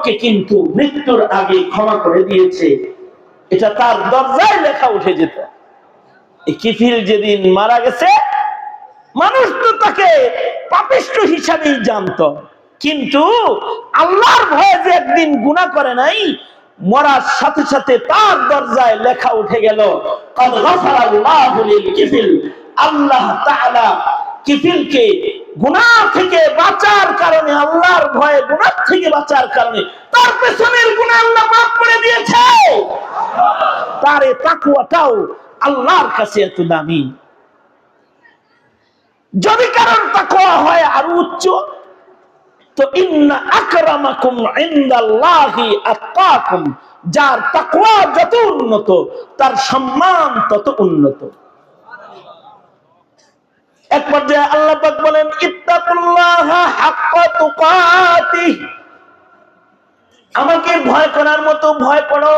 লোককে কিন্তু মৃত্যুর আগে ক্ষমা করে দিয়েছে, এটা তার দরজায় লেখা উঠে যেত। এই কিফিল যেদিন মারা গেছে, মানুষ তো তাকে পাপিষ্ঠ হিসাবেই জানতো, কিন্তু আল্লাহর ভয়ে যে একদিন গুনাহ করে নাই, মরার সাথে সাথে তার দরজায় লেখা উঠে গেল, ক্বাদ গাফারাল্লাহু লিল কিফিল। আল্লাহ তাআলা কিফিলকে গুনাহ থেকে বাঁচার কারণে, আল্লাহর ভয়ে গুনাহ থেকে বাঁচার কারণে তার পেছনের গুনাহ আল্লাহ মাফ করে দিয়েছে। তার এই তাকওয়াটাও আল্লাহর কাছে এত দামি। যদি কারণ তাকওয়া হয় আরো উচ্চ, তো ইন্না আকরামাকুম ইনদাল্লাহি আতকাকুম, যার তাকওয়া যত উন্নত তার সম্মান তত উন্নত। এক পর্যায়ে আল্লাহ পাক বলেন, ইত্তাকুল্লাহা হাক্কা তুকাতিহ, আমাকে ভয় করার মতো ভয় করো,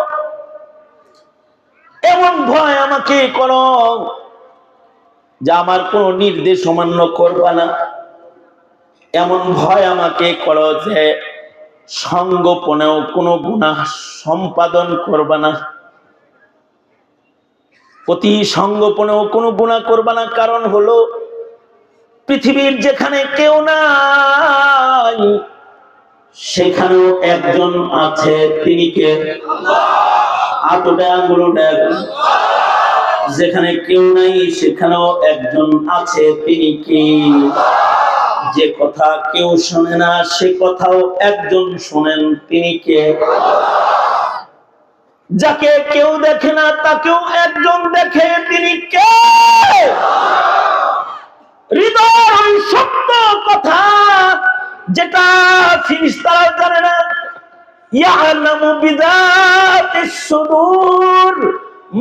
এমন ভয় আমাকে করো যা আমার কোন নির্দেশ অমান্য করবা না, এমন ভয় আমাকে করো যে সঙ্গোপনেও কোনো গুনাহ সম্পাদন করবা না, অতি সঙ্গোপনেও কোনো গুনাহ করবা না। কারণ হলো পৃথিবীর যেখানে কেউ নাই সেখানেও একজন আছে, তিনি কে? যেখানে কেউ নাই সেখানেও একজন আছে, তিনি কে? যে কথা কেউ শোনে না সে কথাও একজন শোনেন, তিনি কে? যাকে কেউ দেখে না তাকেও একজন দেখে, তিনি কে? হৃদয়ের ওই সত্য কথা যেটা ফেরেশতারা জানে না, ইয়ালামু বিযাতিস সুদূর,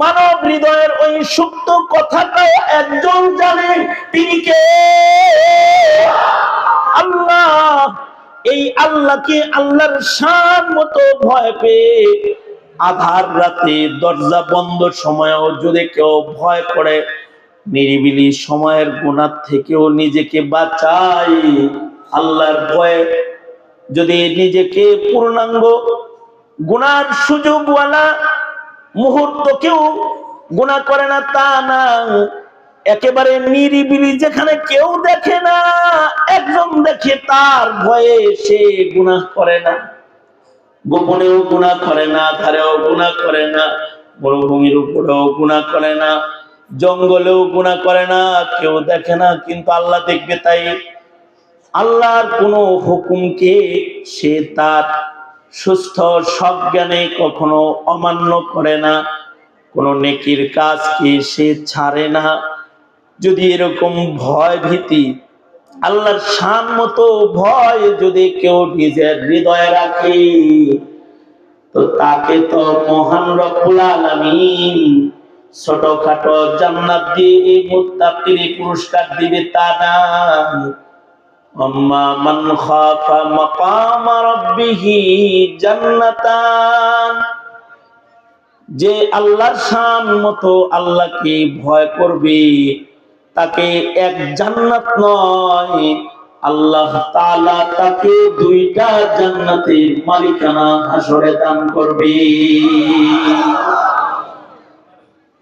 মানব হৃদয়ের ওই সুপ্ত কথাটাও একজন জানে, তিনি কে? আল্লাহ। এই আল্লাহকে, আল্লাহর শান মতো ভয় পেয়ে আধার রাতে দরজা বন্ধ সময়েও যদি কেউ ভয় করে, নিরিবিলি সময়ের গুনাহ থেকেও নিজেকে বাঁচাই, আল্লাহর ভয়ে যদি নিজেকে পূর্ণাঙ্গ গুনার সুযোগওয়ালা মুহূর্ত কেউ গুনাহ করে না তা না, একেবারে নিরিবিলি যেখানে কেউ দেখে না একজন দেখে, তার ভয়ে সে গুনাহ করে না, গোপনেও গুনাহ করে না, ধারেও গুনাহ করে না, মরুভূমির উপরেও গুনাহ করে না, জঙ্গলেও গুনাহ করে না, কেউ দেখে না কিন্তু আল্লাহ দেখবে। তাই আল্লাহর কোন হুকুমকে সে তার সুস্থ সজ্ঞানে কখনো অমান্য করে না, কোন নেকির কাজকে সে ছাড়ে না। যদি এরকম ভয় ভীতি, আল্লাহর শান মতো ভয় যদি কেউ নিজের হৃদয়ে রাখে, তো তাকে তো মহান রব্বুল আলামিন ছোটখাটো জান্নাত দিয়ে মুত্তাকির পুরস্কার দিবে, তা না। আম্মা মান খাফা মাকাম রাব্বিহি জান্নাতান, যে আল্লাহর শান মতো আল্লাহকে ভয় করবে তাকে এক জান্নাত নয়, আল্লাহ তাআলা তাকে দুইটা জান্নাতের মালিকানা হাসরে দান করবে।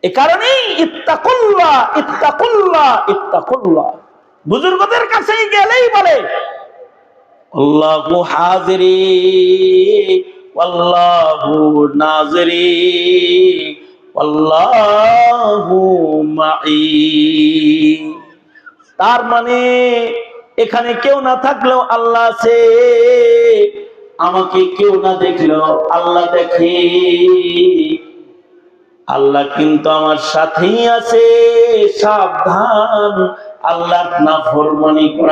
এ কারণেই ইত্তাকুল্লাহ ইত্তাকুল্লাহ ইত্তাকুল্লাহ, বুজুর্গদের কাছে গেলেই বলে আল্লাহু হাজিরি ওয়াল্লাহু নাজিরি ওয়াল্লাহু মাই। তার মানে এখানে কেউ না থাকলেও আল্লাহ আছে, আমাকে কেউ না দেখলেও আল্লাহ দেখে, আল্লাহ কিন্তু আমার সাথেই আছে। সাবধান, আল্লাহর নাফরমানি করা